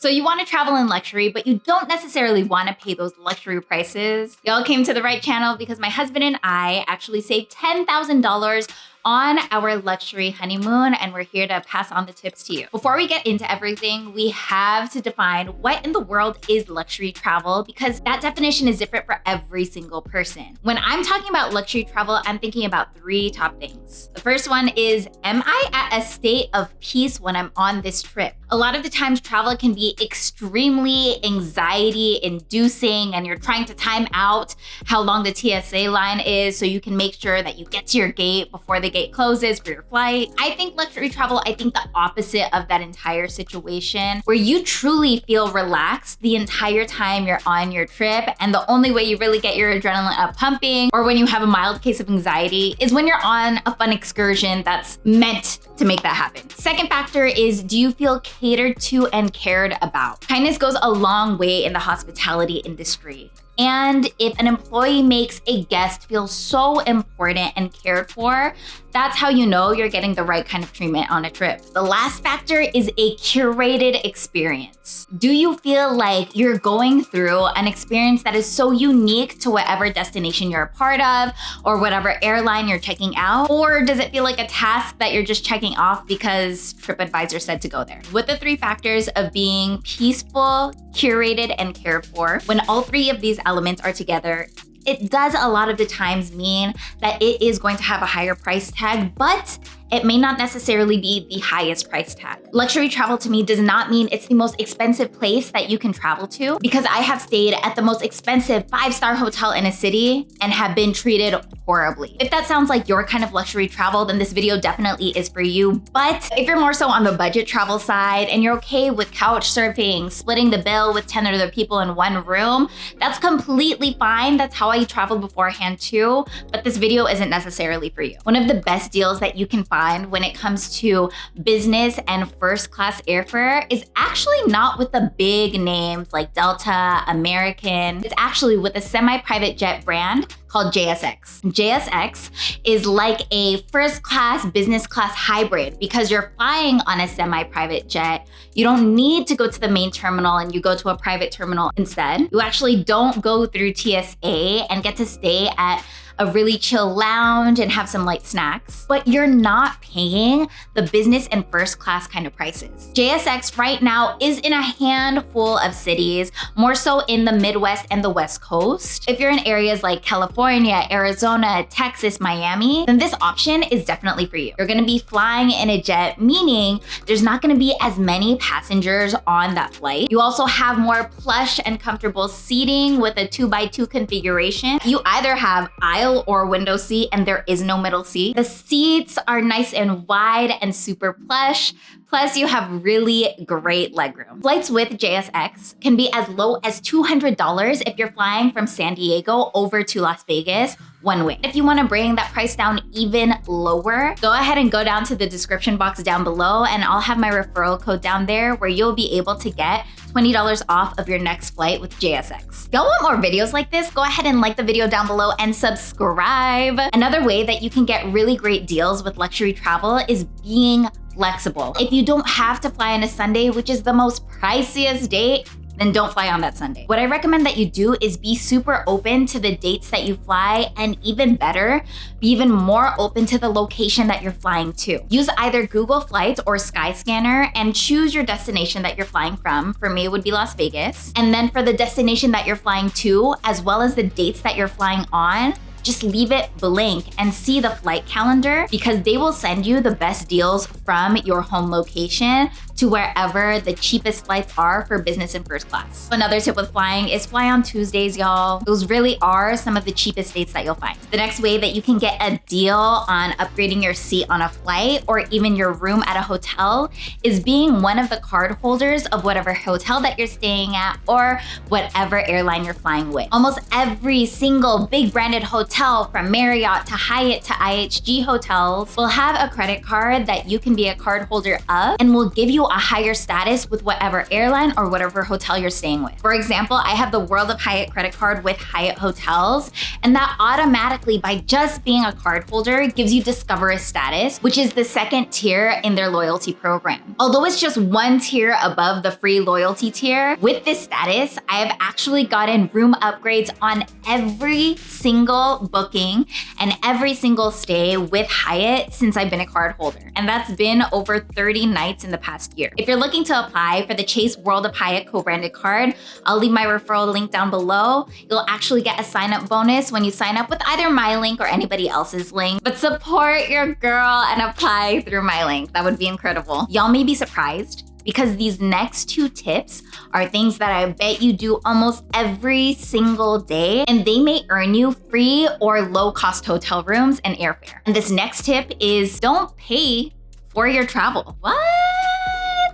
So you want to travel in luxury, but you don't necessarily want to pay those luxury prices. Y'all came to the right channel because my husband and I actually saved $10,000 on our luxury honeymoon, and we're here to pass on the tips to you. Before we get into everything, we have to define what in the world is luxury travel, because that definition is different for every single person. When I'm talking about luxury travel, I'm thinking about three top things. The first one is, am I at a state of peace when I'm on this trip? A lot of the times travel can be extremely anxiety inducing, and you're trying to time out how long the TSA line is so you can make sure that you get to your gate before the gate closes for your flight. I think luxury travel, I think the opposite of that entire situation, where you truly feel relaxed the entire time you're on your trip. And the only way you really get your adrenaline up pumping, or when you have a mild case of anxiety, is when you're on a fun excursion that's meant to make that happen. Second factor is, do you feel catered to and cared about? Kindness goes a long way in the hospitality industry. And if an employee makes a guest feel so important and cared for, that's how you know you're getting the right kind of treatment on a trip. The last factor is a curated experience. Do you feel like you're going through an experience that is so unique to whatever destination you're a part of or whatever airline you're checking out? Or does it feel like a task that you're just checking off because TripAdvisor said to go there? With the three factors of being peaceful, curated, and cared for, when all three of these elements are together, it does a lot of the times mean that it is going to have a higher price tag, but it may not necessarily be the highest price tag. Luxury travel to me does not mean it's the most expensive place that you can travel to, because I have stayed at the most expensive 5-star hotel in a city and have been treated horribly. If that sounds like your kind of luxury travel, then this video definitely is for you. But if you're more so on the budget travel side and you're okay with couch surfing, splitting the bill with 10 other people in one room, that's completely fine. That's how I traveled beforehand too, but this video isn't necessarily for you. One of the best deals that you can find when it comes to business and first class airfare is actually not with the big names like Delta, American. It's actually with a semi-private jet brand called JSX. JSX is like a first class, business class hybrid, because you're flying on a semi-private jet. You don't need to go to the main terminal and you go to a private terminal instead. You actually don't go through TSA and get to stay at a really chill lounge and have some light snacks, but you're not paying the business and first class kind of prices. JSX right now is in a handful of cities, more so in the Midwest and the West Coast. If you're in areas like California, Arizona, Texas, Miami, then this option is definitely for you. You're gonna be flying in a jet, meaning there's not gonna be as many passengers on that flight. You also have more plush and comfortable seating with a 2x2 configuration. You either have aisle or window seat, and there is no middle seat. The seats are nice and wide and super plush. Plus, you have really great legroom. Flights with JSX can be as low as $200 if you're flying from San Diego over to Las Vegas one way. If you want to bring that price down even lower, go ahead and go down to the description box down below, and I'll have my referral code down there where you'll be able to get $20 off of your next flight with JSX. Y'all want more videos like this? Go ahead and like the video down below and subscribe. Another way that you can get really great deals with luxury travel is being flexible. If you don't have to fly on a Sunday, which is the most priciest date, then don't fly on that Sunday. What I recommend that you do is be super open to the dates that you fly, and even better, be even more open to the location that you're flying to. Use either Google Flights or Skyscanner and choose your destination that you're flying from. For me, it would be Las Vegas. And then for the destination that you're flying to, as well as the dates that you're flying on, just leave it blank and see the flight calendar, because they will send you the best deals from your home location to wherever the cheapest flights are for business and first class. Another tip with flying is fly on Tuesdays, y'all. Those really are some of the cheapest dates that you'll find. The next way that you can get a deal on upgrading your seat on a flight or even your room at a hotel is being one of the card holders of whatever hotel that you're staying at or whatever airline you're flying with. Almost every single big branded hotel, from Marriott to Hyatt to IHG hotels, will have a credit card that you can be a card holder of and will give you a higher status with whatever airline or whatever hotel you're staying with. For example, I have the World of Hyatt credit card with Hyatt Hotels, and that automatically, by just being a card holder, gives you Discover status, which is the second tier in their loyalty program. Although it's just one tier above the free loyalty tier, with this status, I have actually gotten room upgrades on every single booking and every single stay with Hyatt since I've been a card holder. And that's been over 30 nights in the past year. If you're looking to apply for the Chase World of Hyatt co-branded card, I'll leave my referral link down below. You'll actually get a sign-up bonus when you sign up with either my link or anybody else's link. But support your girl and apply through my link. That would be incredible. Y'all may be surprised, because these next two tips are things that I bet you do almost every single day, and they may earn you free or low-cost hotel rooms and airfare. And this next tip is don't pay for your travel. What?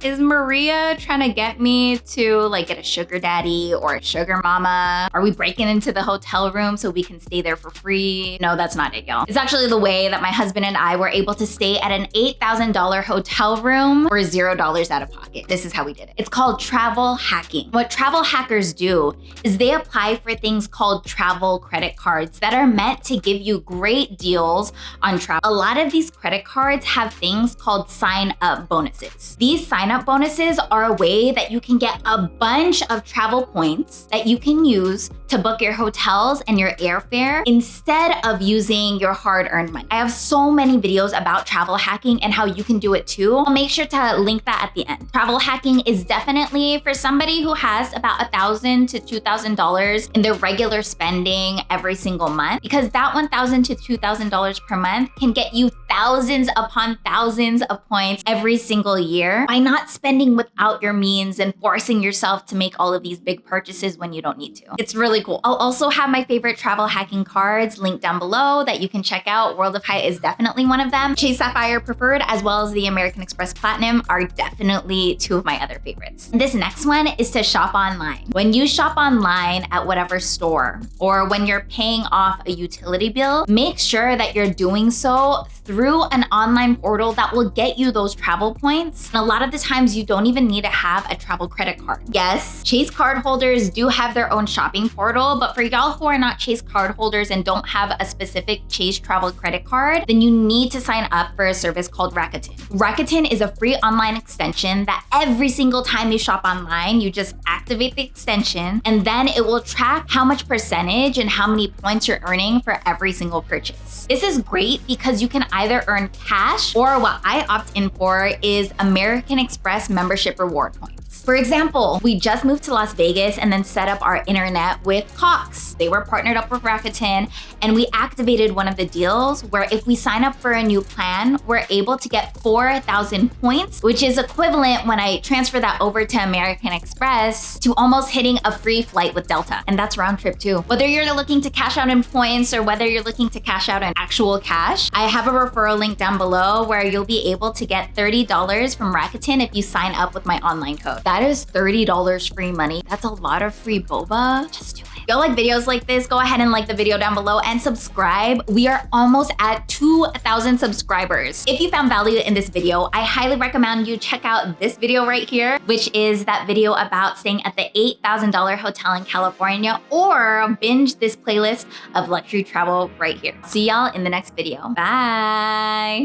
Is Maria trying to get me to get a sugar daddy or a sugar mama? Are we breaking into the hotel room so we can stay there for free? No, that's not it, y'all. It's actually the way that my husband and I were able to stay at an $8,000 hotel room for $0 out of pocket. This is how we did it. It's called travel hacking. What travel hackers do is they apply for things called travel credit cards that are meant to give you great deals on travel. A lot of these credit cards have things called sign-up bonuses. These sign-up bonuses are a way that you can get a bunch of travel points that you can use to book your hotels and your airfare instead of using your hard-earned money. I have so many videos about travel hacking and how you can do it too. I'll make sure to link that at the end. Travel hacking is definitely for somebody who has about $1,000 to $2,000 in their regular spending every single month, because that $1,000 to $2,000 per month can get you thousands upon thousands of points every single year by not spending without your means and forcing yourself to make all of these big purchases when you don't need to. It's really cool. I'll also have my favorite travel hacking cards linked down below that you can check out. World of Hyatt is definitely one of them. Chase Sapphire Preferred as well as the American Express Platinum are definitely two of my other favorites. This next one is to shop online. When you shop online at whatever store or when you're paying off a utility bill, make sure that you're doing so through an online portal that will get you those travel points. And a lot of the times you don't even need to have a travel credit card. Yes, Chase card holders do have their own shopping portal, but for y'all who are not Chase card holders and don't have a specific Chase travel credit card, then you need to sign up for a service called Rakuten. Rakuten is a free online extension that every single time you shop online, you just activate the extension and then it will track how much percentage and how many points you're earning for every single purchase. This is great because you can either earn cash or what I opt in for is American Express membership reward points. For example, we just moved to Las Vegas and then set up our internet with Cox. They were partnered up with Rakuten, and we activated one of the deals where if we sign up for a new plan, we're able to get 4,000 points, which is equivalent when I transfer that over to American Express to almost hitting a free flight with Delta. And that's round trip too. Whether you're looking to cash out in points or whether you're looking to cash out in actual cash, I have a referral link down below where you'll be able to get $30 from Rakuten if you sign up with my online code. That is $30 free money. That's a lot of free boba. Just do it. If y'all like videos like this, go ahead and like the video down below and subscribe. We are almost at 2,000 subscribers. If you found value in this video, I highly recommend you check out this video right here, which is that video about staying at the $8,000 hotel in California, or binge this playlist of luxury travel right here. See y'all in the next video. Bye.